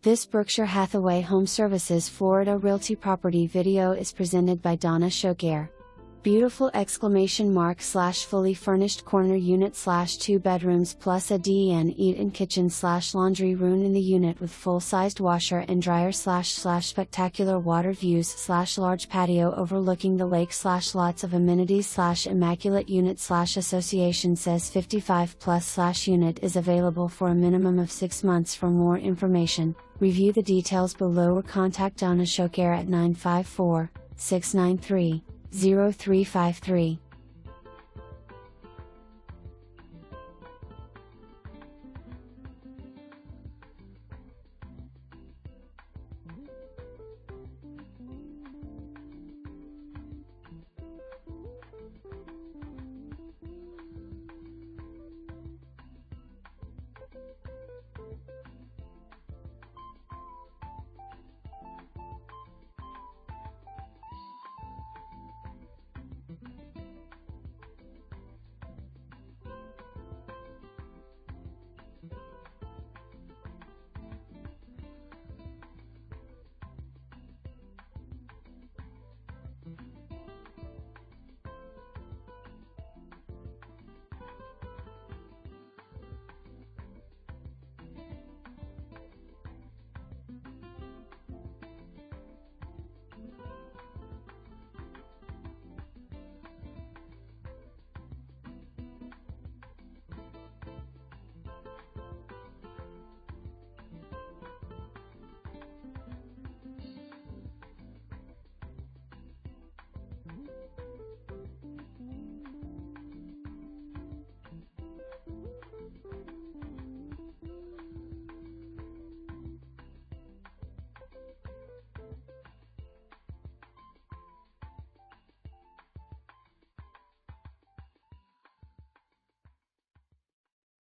This Berkshire Hathaway HomeServices Florida Realty property video is presented by Donna Shoucair. Beautiful ! Fully furnished corner unit / 2 bedrooms plus a den eat-in kitchen / laundry room in the unit with full-sized washer and dryer / spectacular water views / large patio overlooking the lake / lots of amenities / immaculate unit / association says 55+ / unit is available for a minimum of 6 months. For more information, review the details below or contact Donna Shoucair at 954-693-0353.